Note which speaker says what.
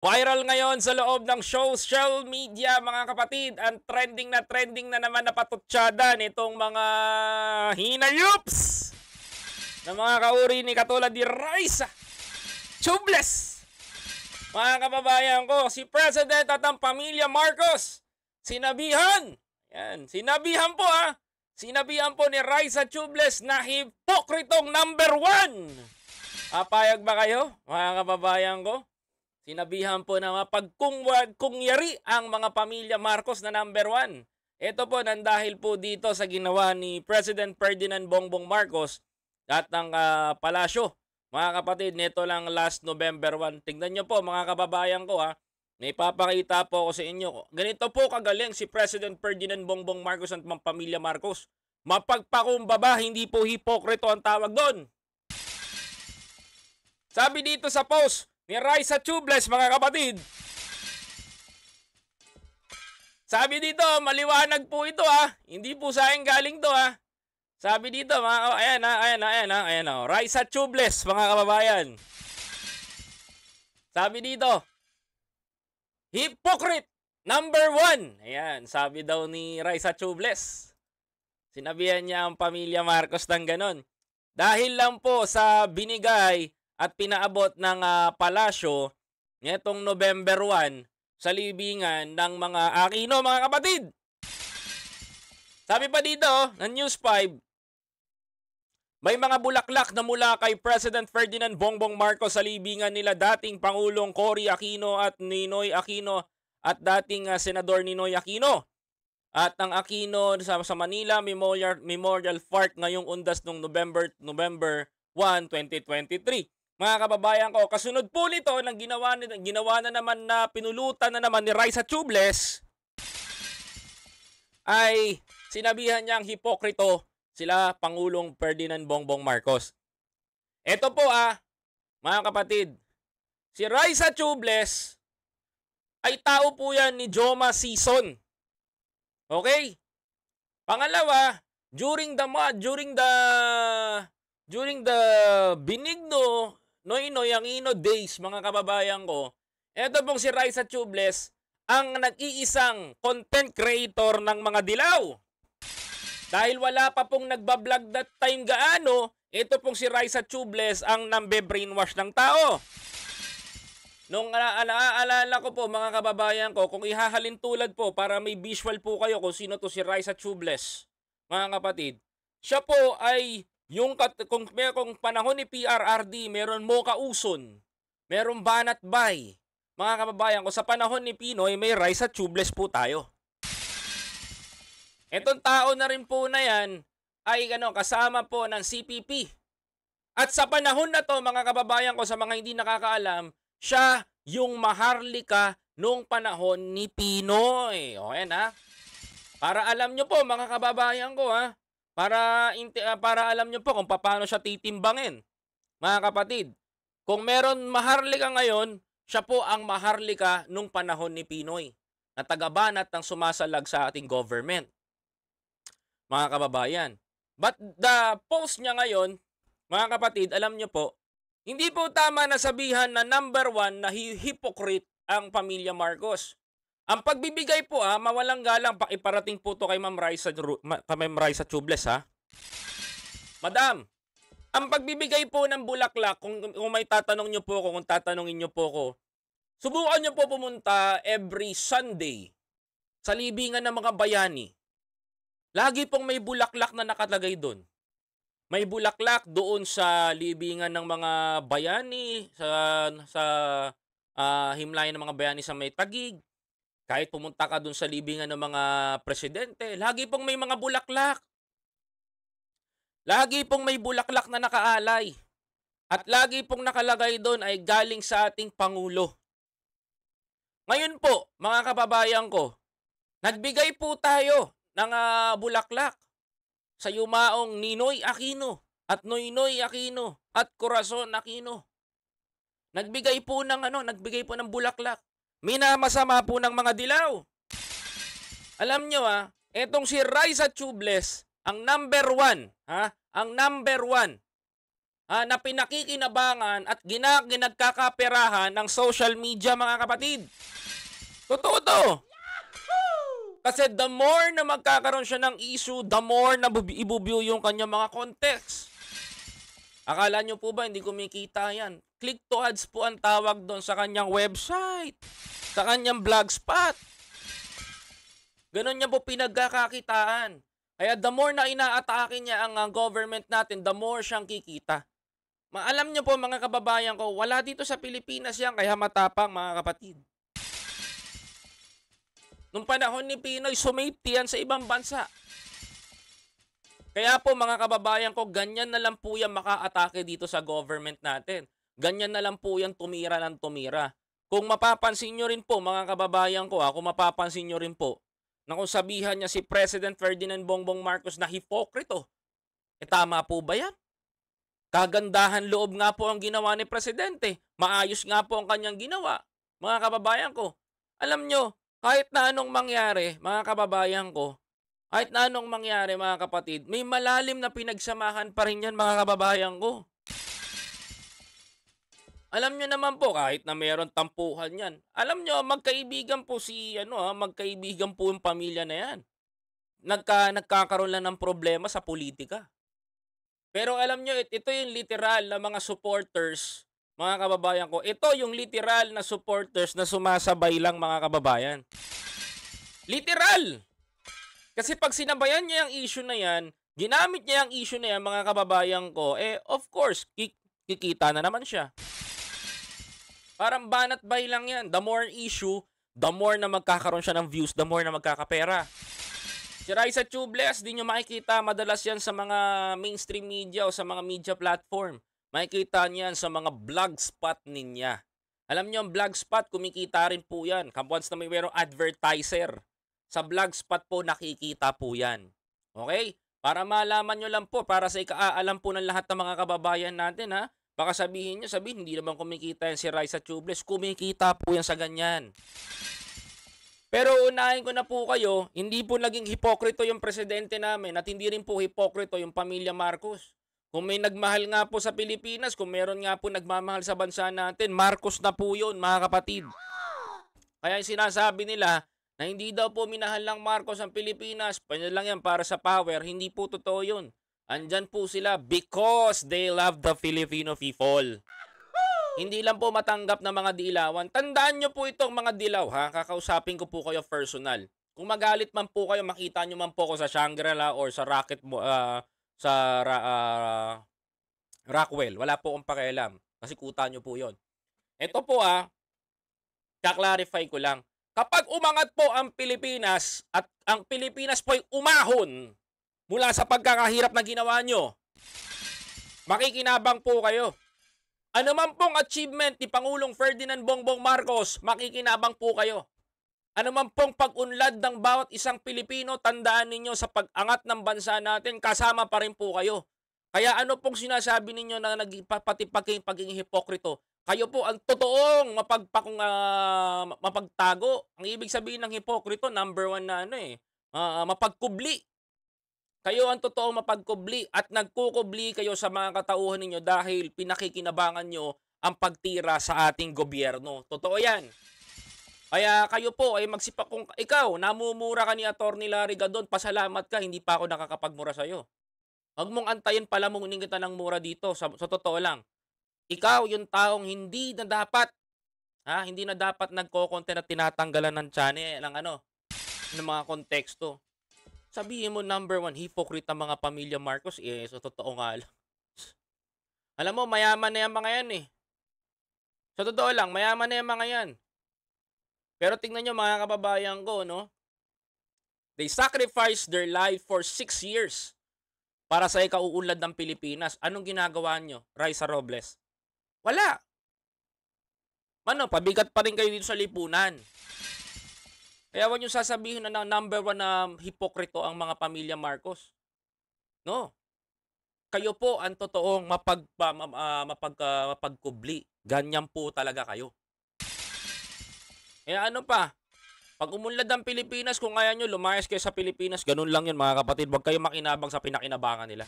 Speaker 1: Viral ngayon sa loob ng social media mga kapatid, ang trending na naman na patutsada nitong mga hinayups na mga kauri ni katulad ni Raisa Chubles. Mga kababayan ko, si President at ang pamilya Marcos, sinabihan, sinabihan po sinabihan po ni Raisa Chubles na hipokritong number 1. Papayag ba kayo mga kababayan ko? Sinabihan po na mapagkungyari ang mga pamilya Marcos na number 1. Ito po nandahil po dito sa ginawa ni President Ferdinand Bongbong Marcos at ng palasyo. Mga kapatid, nito lang last November 1. Tingnan nyo po mga kababayan ko may papakita po ako sa inyo. Ganito po kagaling si President Ferdinand Bongbong Marcos at mga pamilya Marcos. Mapagpakumbaba, hindi po hipokrito ang tawag doon. Sabi dito sa post ni Raisa Chubles, mga kapatid. Sabi dito, maliwanag po ito Hindi po sa akin galing to Sabi dito, ayan Raisa Chubles, mga kababayan. Sabi dito, hypocrite number 1. Ayan, sabi daw ni Raisa Chubles. Sinabihan niya ang pamilya Marcos ng ganon. Dahil lang po sa binigay at pinaabot ng palasyo nitong November 1 sa libingan ng mga Aquino, mga kapatid. Sabi pa dito ng News 5, may mga bulaklak na mula kay President Ferdinand Bongbong Marcos sa libingan nila dating Pangulong Cory Aquino at Ninoy Aquino at dating Senador Ninoy Aquino. At ang Aquino sa Manila Memorial Park ngayong undas noong November 1, 2023. Mga kababayan ko, kasunod po nito ng ginawa na naman na pinulutan na naman ni Raisa Chubles ay sinabihan niyang hipokrito sila Pangulong Ferdinand Bongbong Marcos. Ito po mga kapatid, si Raisa Chubles ay tao po yan ni Joma Sison. Okay? Pangalawa, during the Benigno Noynoy Aquino days, mga kababayan ko, eto pong si Raisa Chubles ang nag-iisang content creator ng mga dilaw. Dahil wala pa pong nagbablog that time gaano, ito pong si Raisa Chubles ang nambe-brainwash ng tao. Nung naaalala ko po mga kababayan ko, kung ihahalin tulad po para may visual po kayo kung sino to si Raisa Chubles, mga kapatid, siya po ay kung panahon ni PRRD, meron Mocha Uson, meron Banat Bay. Mga kababayan ko, sa panahon ni Pinoy, may Raisa Chubles po tayo. Etong tao na rin po na yan ay kasama po ng CPP. At sa panahon na to, mga kababayan ko, sa mga hindi nakakaalam, siya yung Maharlika nung panahon ni Pinoy. O yan Para alam nyo po mga kababayan ko para alam nyo po kung paano siya titimbangin. Mga kapatid, kung meron Maharlika ngayon, siya po ang Maharlika nung panahon ni Pinoy na tagabanat ng sumasalag sa ating government. Mga kababayan. But the post niya ngayon, mga kapatid, alam nyo po, hindi po tama na sabihan na number 1 na hypocrite ang pamilya Marcos. Ang pagbibigay po mawalang galang, pakiparating po to kay Ma'am Raisa Chubles Madam, ang pagbibigay po ng bulaklak, kung may tatanong nyo po ako, kung tatanungin nyo po ako, subukan nyo po pumunta every Sunday sa libingan ng mga bayani. Lagi pong may bulaklak na nakalagay doon. May bulaklak doon sa libingan ng mga bayani, sa himlayan ng mga bayani sa may Taguig. Kahit pumunta ka doon sa libingan ng mga presidente, lagi pong may mga bulaklak. Lagi pong may bulaklak na nakaalay. At lagi pong nakalagay doon ay galing sa ating Pangulo. Ngayon po, mga kababayan ko, nagbigay po tayo ng bulaklak sa yumaong Ninoy Aquino at Noynoy Aquino at Corazon Aquino. Nagbigay po ng bulaklak. Minamasama po ng mga dilaw. Alam nyo etong si Raisa Chubles, ang number 1, ang number 1 na pinakikinabangan at ginagkakaperahan ng social media, mga kapatid. Totoo to. Kasi the more na magkakaroon siya ng issue, the more na ibubuo yung kanyang mga context. Akala nyo po ba hindi kumikita yan? Click to ads po ang tawag doon sa kanyang website, sa kanyang blogspot. Ganon niya po pinagkakakitaan. Kaya the more na inaatake niya ang government natin, the more siyang kikita. Maalam niyo po mga kababayan ko, wala dito sa Pilipinas yan, kaya matapang mga kapatid. Nung panahon ni Pinoy, sumipti yan sa ibang bansa. Kaya po mga kababayan ko, ganyan na lang po yan makaatake dito sa government natin. Ganyan na lang po yan tumira ng tumira. Kung mapapansin nyo rin po mga kababayan ko, kung mapapansin nyo rin po, na kung sabihan niya si President Ferdinand Bongbong Marcos na hipokrito, tama po ba yan? Kagandahan loob nga po ang ginawa ni Presidente. Maayos nga po ang kanyang ginawa. Mga kababayan ko, alam nyo, kahit na anong mangyari, mga kababayan ko, kahit na anong mangyari mga kapatid, may malalim na pinagsamahan pa rin yan mga kababayan ko. Alam nyo naman po, kahit na mayroon tampuhan yan, alam nyo, magkaibigan po magkaibigan po yung pamilya na yan. Nagkakaroon lang ng problema sa politika. Pero alam nyo, ito yung literal na mga supporters, mga kababayan ko. Ito yung literal na supporters na sumasabay lang mga kababayan. Literal! Kasi pag sinabayan niya yung issue na yan, ginamit niya yung issue na yan mga kababayan ko, of course, kikita na naman siya. Parang banat bay lang yan. The more issue, the more na magkakaroon siya ng views, the more na magkakapera. Si Raisa Tubeless, di nyo makikita madalas yan sa mga mainstream media o sa mga media platform. Makikita niyan sa mga blogspot niya. Alam nyo, ang blogspot, kumikita rin po yan. Once na may merong advertiser, sa blogspot po nakikita po yan. Okay? Para malaman nyo lang po, para sa ikaalam po ng lahat ng mga kababayan natin, ha? Baka sabihin nyo, hindi naman kumikita yan si Raisa Tubeless. Kumikita po yan sa ganyan. Pero unahin ko na po kayo, hindi po naging hipokrito yung presidente namin at hindi rin po hipokrito yung pamilya Marcos. Kung may nagmahal nga po sa Pilipinas, kung meron nga po nagmamahal sa bansa natin, Marcos na po yun, mga kapatid. Kaya yung sinasabi nila na hindi daw po minahal ng Marcos ang Pilipinas, pwede lang yan para sa power, hindi po totoo yun. Andyan po sila because they love the Filipino people. Hindi lang po matanggap na mga dilawan. Tandaan nyo po itong mga dilaw, ha? Kakausapin ko po kayo personal. Kung magalit man po kayo, makita nyo man po ko sa Shangri-La or sa Rockwell. Wala po akong pakialam. Kasi kuta nyo po yon. Ito po kaklarify ko lang. Kapag umangat po ang Pilipinas at ang Pilipinas po ay umahon mula sa pagkakahirap na ginawa nyo, makikinabang po kayo. Ano man pong achievement ni Pangulong Ferdinand Bongbong Marcos, makikinabang po kayo. Ano man pong pag-unlad ng bawat isang Pilipino, tandaan ninyo sa pag-angat ng bansa natin, kasama pa rin po kayo. Kaya ano pong sinasabi ninyo na pati pagiging hipokrito? Kayo po ang totoong mapagtago. Ang ibig sabihin ng hipokrito, number one na mapagkubli. Kayo ang totoong mapagkubli at nagkukubli kayo sa mga katauhan ninyo dahil pinakikinabangan nyo ang pagtira sa ating gobyerno. Totoo yan. Kaya kayo po ay magsipak kung ikaw, namumura ka ni Atty. Larry Gadon, pasalamat ka, hindi pa ako nakakapagmura sa'yo. Huwag mong antayin pala mong kita ng mura dito, sa totoo lang. Ikaw yung taong hindi na dapat nagko-content at tinatanggalan ng channel ng mga konteksto. Sabihin mo number one, hypocrite ang mga pamilya Marcos, so totoo nga lang. Alam mo, mayaman na yung mga yan eh. Sa totoo lang, mayaman na yung mga yan. Pero tingnan nyo mga kababayan ko, no? They sacrificed their life for 6 years para sa ikauunlad ng Pilipinas. Anong ginagawa nyo, Raisa Robles? Wala. Pabigat pa rin kayo dito sa lipunan. Kaya huwag nyo sasabihin na number one na hipokrito ang mga pamilya Marcos. No. Kayo po ang totoong mapagkubli. Ganyan po talaga kayo. Kaya pag umunlad ang Pilipinas, kung kaya nyo lumayas kayo sa Pilipinas, ganun lang yun mga kapatid. Huwag kayo makinabang sa pinakinabangan nila.